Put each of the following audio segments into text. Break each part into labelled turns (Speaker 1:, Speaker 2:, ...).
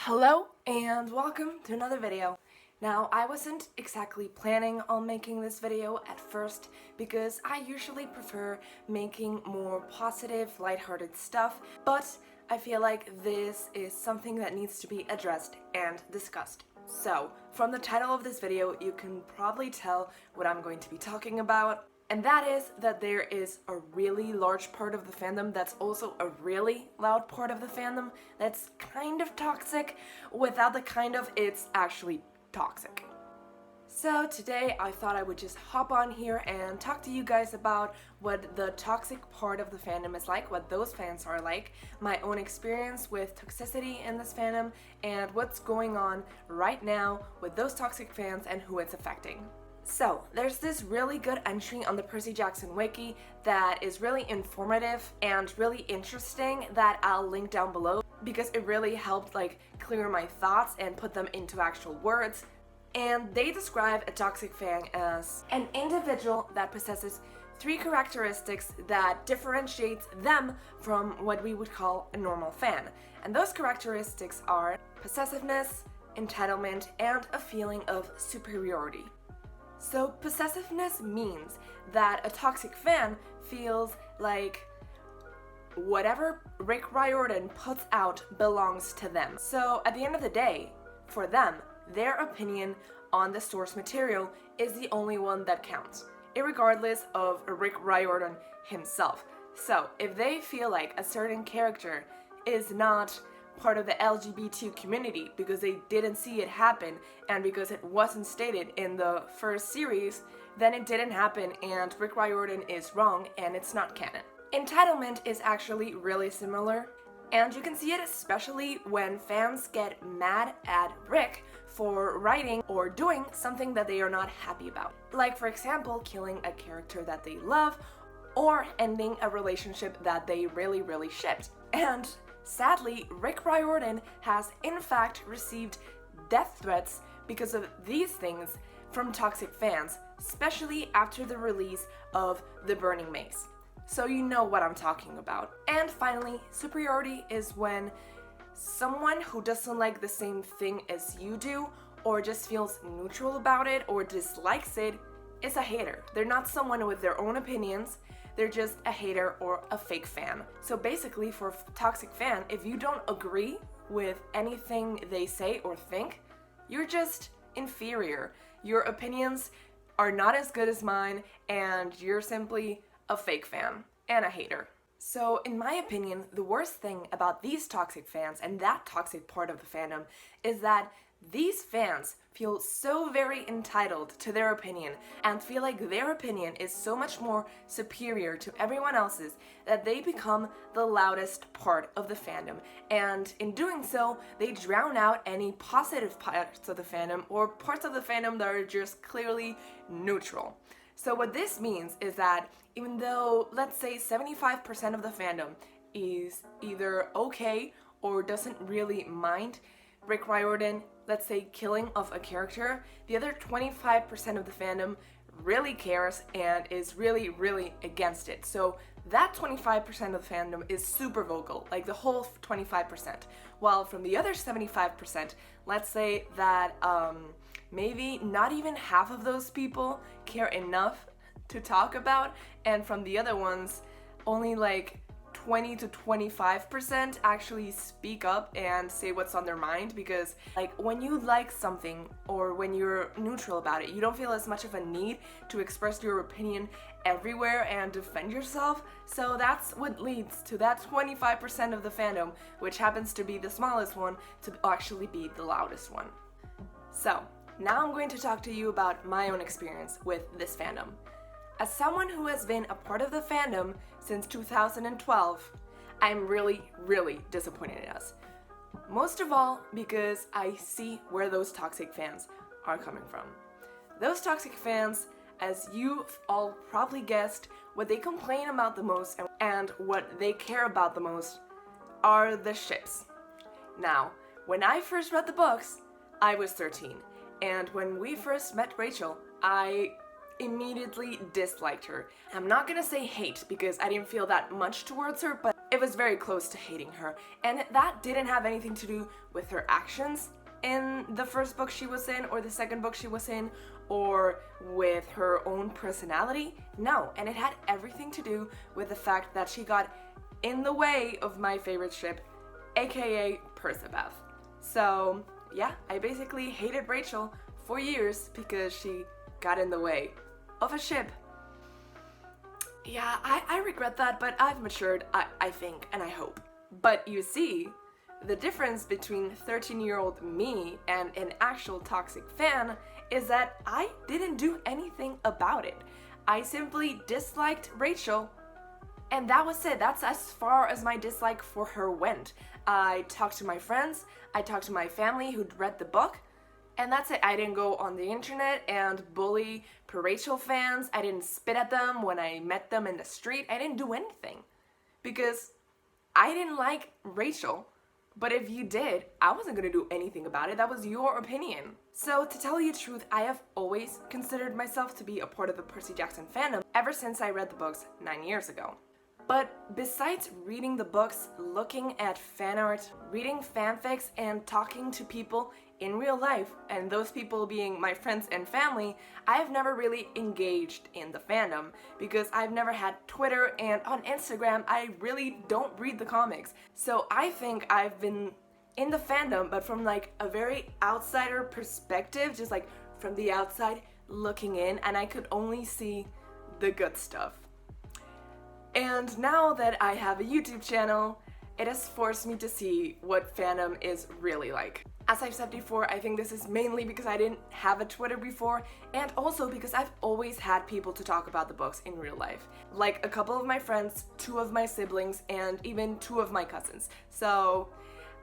Speaker 1: Hello and welcome to another video. Now, I wasn't exactly planning on making this video at first because I usually prefer making more positive, lighthearted stuff, but I feel like this is something that needs to be addressed and discussed. So, from the title of this video, you can probably tell what I'm going to be talking about. And that is that there is a really large part of the fandom that's also a really loud part of the fandom that's kind of toxic. Without the kind of, it's actually toxic. So today I thought I would just hop on here and talk to you guys about what the toxic part of the fandom is like, what those fans are like, my own experience with toxicity in this fandom, and what's going on right now with those toxic fans and who it's affecting. So, there's this really good entry on the Percy Jackson wiki that is really informative and really interesting that I'll link down below because it really helped clear my thoughts and put them into actual words. And they describe a toxic fan as an individual that possesses 3 characteristics that differentiates them from what we would call a normal fan. And those characteristics are possessiveness, entitlement, and a feeling of superiority. So possessiveness means that a toxic fan feels like whatever Rick Riordan puts out belongs to them. So at the end of the day, for them, their opinion on the source material is the only one that counts, irregardless of Rick Riordan himself. So if they feel like a certain character is not part of the LGBT community because they didn't see it happen and because it wasn't stated in the first series, then it didn't happen and Rick Riordan is wrong and it's not canon. Entitlement is actually really similar, and you can see it especially when fans get mad at Rick for writing or doing something that they are not happy about. Like, for example, killing a character that they love or ending a relationship that they really shipped. And sadly, Rick Riordan has in fact received death threats because of these things from toxic fans, especially after the release of The Burning Maze. So you know what I'm talking about. And finally, superiority is when someone who doesn't like the same thing as you do, or just feels neutral about it or dislikes it, is a hater. They're not someone with their own opinions. They're just a hater or a fake fan. So basically, for a toxic fan, if you don't agree with anything they say or think, you're just inferior. Your opinions are not as good as mine, and you're simply a fake fan and a hater. So in my opinion, the worst thing about these toxic fans and that toxic part of the fandom is that these fans feel so very entitled to their opinion and feel like their opinion is so much more superior to everyone else's that they become the loudest part of the fandom. And in doing so, they drown out any positive parts of the fandom or parts of the fandom that are just clearly neutral. So what this means is that even though, let's say, 75% of the fandom is either okay or doesn't really mind Rick Riordan, let's say, killing of a character, the other 25% of the fandom really cares and is really against it. So that 25% of the fandom is super vocal, like the whole 25%. While from the other 75%, let's say that maybe not even half of those people care enough to talk about, and from the other ones, only 20 to 25% actually speak up and say what's on their mind, because when you like something or when you're neutral about it, you don't feel as much of a need to express your opinion everywhere and defend yourself. So that's what leads to that 25% of the fandom, which happens to be the smallest one, to actually be the loudest one. So now I'm going to talk to you about my own experience with this fandom. As someone who has been a part of the fandom since 2012, I'm really disappointed in us. Most of all because I see where those toxic fans are coming from. Those toxic fans, as you've all probably guessed, what they complain about the most and what they care about the most are the ships. Now, when I first read the books, I was 13, and when we first met Rachel, I immediately disliked her. I'm not gonna say hate because I didn't feel that much towards her, but it was very close to hating her. And that didn't have anything to do with her actions in the first book she was in or the second book she was in, or with her own personality. No, and it had everything to do with the fact that she got in the way of my favorite ship, aka Percy. So yeah, I basically hated Rachel for years because she got in the way of a ship. Yeah, I regret that, but I've matured, I think, and I hope. But you see, the difference between 13-year-old me and an actual toxic fan is that I didn't do anything about it. I simply disliked Rachel, and that was it. That's as far as my dislike for her went. I talked to my friends, I talked to my family who'd read the book, and that's it. I didn't go on the internet and bully Rachel fans. I didn't spit at them when I met them in the street. I didn't do anything because I didn't like Rachel. But if you did, I wasn't gonna do anything about it. That was your opinion. So to tell you the truth, I have always considered myself to be a part of the Percy Jackson fandom ever since I read the books 9 years ago. But besides reading the books, looking at fan art, reading fanfics, and talking to people in real life, and those people being my friends and family, I have never really engaged in the fandom because I've never had Twitter, and on Instagram I really don't read the comics. So I think I've been in the fandom, but from like a very outsider perspective, just like from the outside looking in, and I could only see the good stuff. And now that I have a YouTube channel, it has forced me to see what fandom is really like. As I've said before, I think this is mainly because I didn't have a Twitter before, and also because I've always had people to talk about the books in real life. Like a couple of my friends, 2 of my siblings, and even 2 of my cousins. So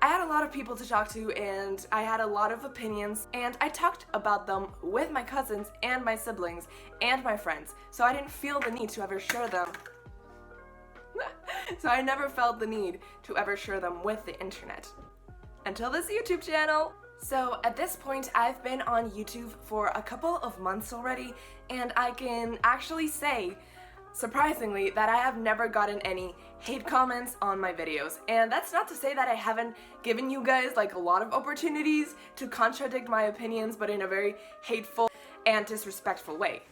Speaker 1: I had a lot of people to talk to, and I had a lot of opinions, and I talked about them with my cousins and my siblings and my friends. So I didn't feel the need to ever share them. So I never felt the need to ever share them with the internet. Until this YouTube channel. So at this point, I've been on YouTube for a couple of months already, and I can actually say, surprisingly, that I have never gotten any hate comments on my videos. And that's not to say that I haven't given you guys like a lot of opportunities to contradict my opinions, but in a very hateful and disrespectful way.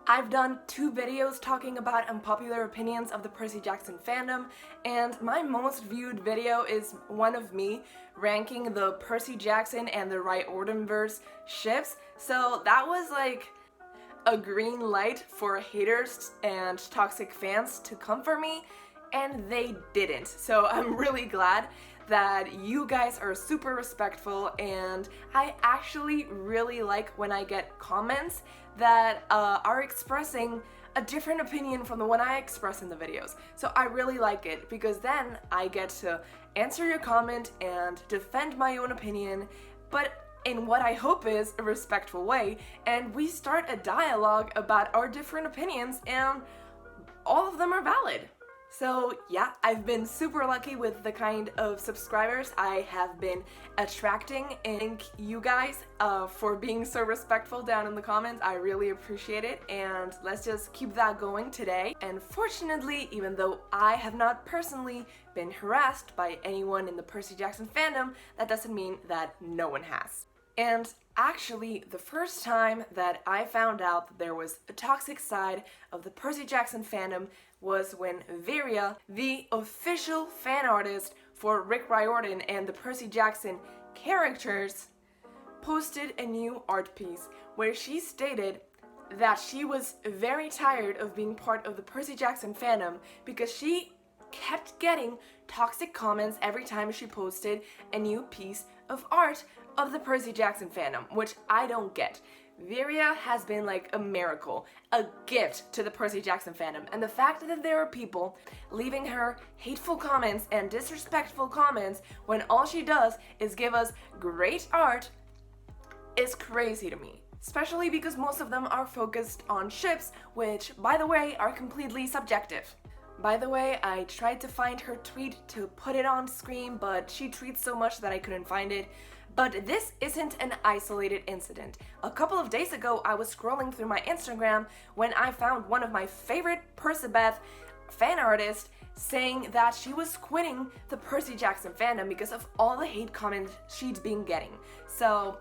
Speaker 1: I've done 2 videos talking about unpopular opinions of the Percy Jackson fandom, and my most viewed video is one of me ranking the Percy Jackson and the Riordanverse ships. So that was like a green light for haters and toxic fans to come for me, and they didn't. So I'm really glad that you guys are super respectful, and I actually really like when I get comments that are expressing a different opinion from the one I express in the videos. So I really like it because then I get to answer your comment and defend my own opinion, but in what I hope is a respectful way, and we start a dialogue about our different opinions, and all of them are valid. So yeah, I've been super lucky with the kind of subscribers I have been attracting, and thank you guys for being so respectful down in the comments. I really appreciate it, and let's just keep that going today. And fortunately, even though I have not personally been harassed by anyone in the Percy Jackson fandom, that doesn't mean that no one has. And actually, the first time that I found out that there was a toxic side of the Percy Jackson fandom was when Viria, the official fan artist for Rick Riordan and the Percy Jackson characters, posted a new art piece where she stated that she was very tired of being part of the Percy Jackson fandom because she kept getting toxic comments every time she posted a new piece of art of the Percy Jackson fandom, which I don't get. Viria has been like a miracle, a gift to the Percy Jackson fandom, and the fact that there are people leaving her hateful comments and disrespectful comments when all she does is give us great art is crazy to me. Especially because most of them are focused on ships, which, by the way, are completely subjective. By the way, I tried to find her tweet to put it on screen, but she tweets so much that I couldn't find it. But this isn't an isolated incident. A couple of days ago, I was scrolling through my Instagram when I found one of my favorite Percy fan artists saying that she was quitting the Percy Jackson fandom because of all the hate comments she'd been getting. So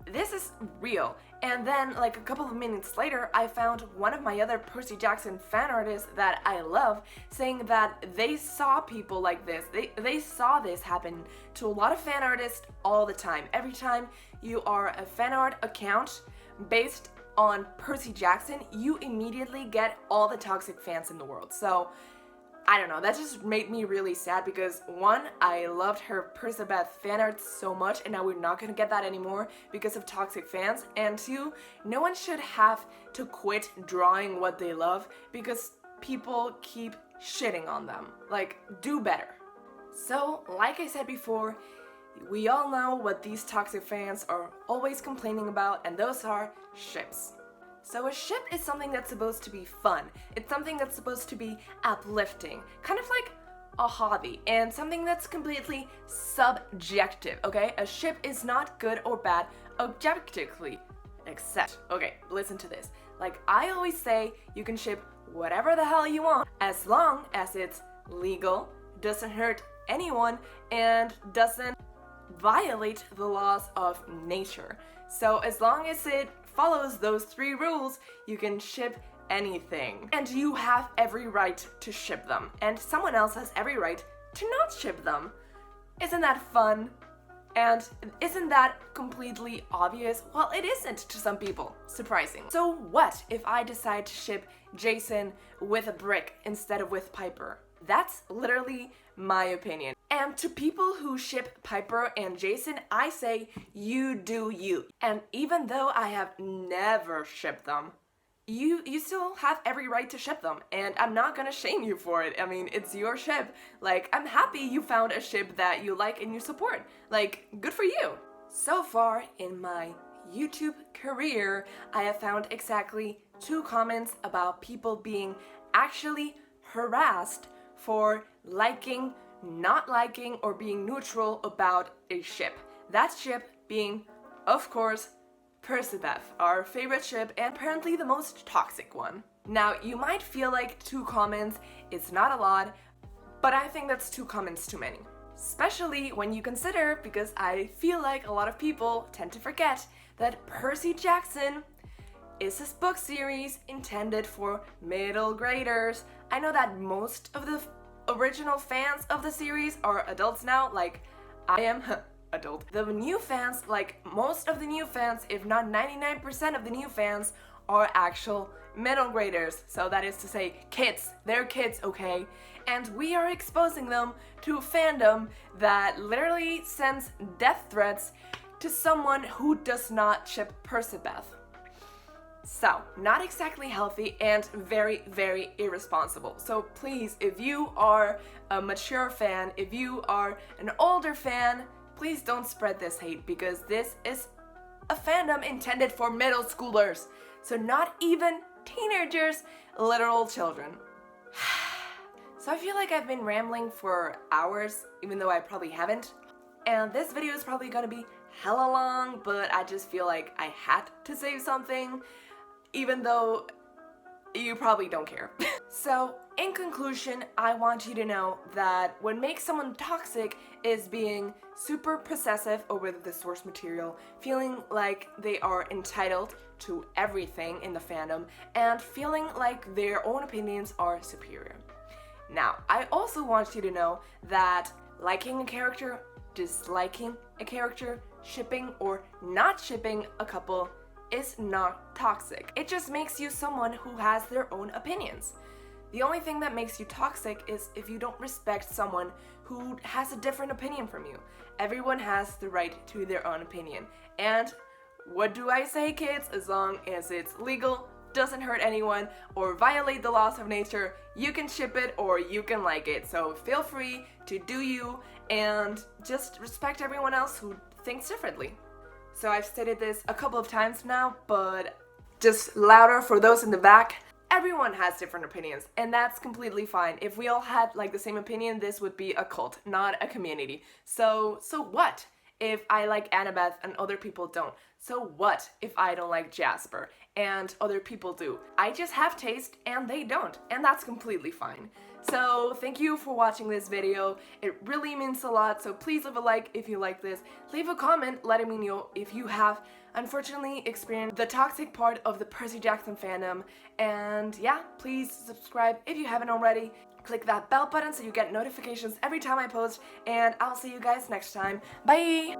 Speaker 1: this is real. And then like a couple of minutes later, I found one of my other Percy Jackson fan artists that I love saying that they saw people like this. They saw this happen to a lot of fan artists all the time. Every time you are a fan art account based on Percy Jackson, you immediately get all the toxic fans in the world. So I don't know, that just made me really sad because one, I loved her Percabeth fan art so much and now we're not gonna get that anymore because of toxic fans. And two, no one should have to quit drawing what they love because people keep shitting on them. Like, do better. So, like I said before, we all know what these toxic fans are always complaining about, and those are ships. So a ship is something that's supposed to be fun. It's something that's supposed to be uplifting, kind of like a hobby, and something that's completely subjective, okay? A ship is not good or bad objectively, except, okay, listen to this. Like I always say, you can ship whatever the hell you want as long as it's legal, doesn't hurt anyone, and doesn't violate the laws of nature. So as long as it follows those 3 rules, you can ship anything. And you have every right to ship them. And someone else has every right to not ship them. Isn't that fun? And isn't that completely obvious? Well, it isn't to some people. Surprising. So what if I decide to ship Jason with a brick instead of with Piper? That's literally my opinion. And to people who ship Piper and Jason, I say, you do you. And even though I have never shipped them, you still have every right to ship them. And I'm not gonna shame you for it. I mean, it's your ship. Like, I'm happy you found a ship that you like and you support. Like, good for you. So far in my YouTube career, I have found exactly 2 comments about people being actually harassed for liking, not liking, or being neutral about a ship. That ship being, of course, Percabeth, our favorite ship and apparently the most toxic one. Now, you might feel like 2 comments is not a lot, but I think that's 2 comments too many. Especially when you consider, because I feel like a lot of people tend to forget, that Percy Jackson is this book series intended for middle graders. I know that most of the original fans of the series are adults now, like I am adult. The new fans, like most of the new fans, if not 99% of the new fans, are actual middle graders. So that is to say, kids. They're kids, okay? And we are exposing them to a fandom that literally sends death threats to someone who does not ship Percabeth. So, not exactly healthy and very, very irresponsible. So please, if you are a mature fan, if you are an older fan, please don't spread this hate because this is a fandom intended for middle schoolers. So not even teenagers, literal children. So I feel like I've been rambling for hours, even though I probably haven't. And this video is probably gonna be hella long, but I just feel like I had to say something, even though you probably don't care. So, in conclusion, I want you to know that what makes someone toxic is being super possessive over the source material, feeling like they are entitled to everything in the fandom, and feeling like their own opinions are superior. Now, I also want you to know that liking a character, disliking a character, shipping or not shipping a couple is not toxic. It just makes you someone who has their own opinions. The only thing that makes you toxic is if you don't respect someone who has a different opinion from you. Everyone has the right to their own opinion. And what do I say, kids? As long as it's legal, doesn't hurt anyone, or violate the laws of nature, you can ship it or you can like it. So feel free to do you and just respect everyone else who thinks differently. So I've stated this a couple of times now, but just louder for those in the back. Everyone has different opinions, and that's completely fine. If we all had like the same opinion, this would be a cult, not a community. So what if I like Annabeth and other people don't? So what if I don't like Jasper and other people do? I just have taste and they don't, and that's completely fine. So thank you for watching this video. It really means a lot, so please leave a like if you like this. Leave a comment letting me know if you have unfortunately experienced the toxic part of the Percy Jackson fandom. And yeah, please subscribe if you haven't already. Click that bell button so you get notifications every time I post, and I'll see you guys next time. Bye!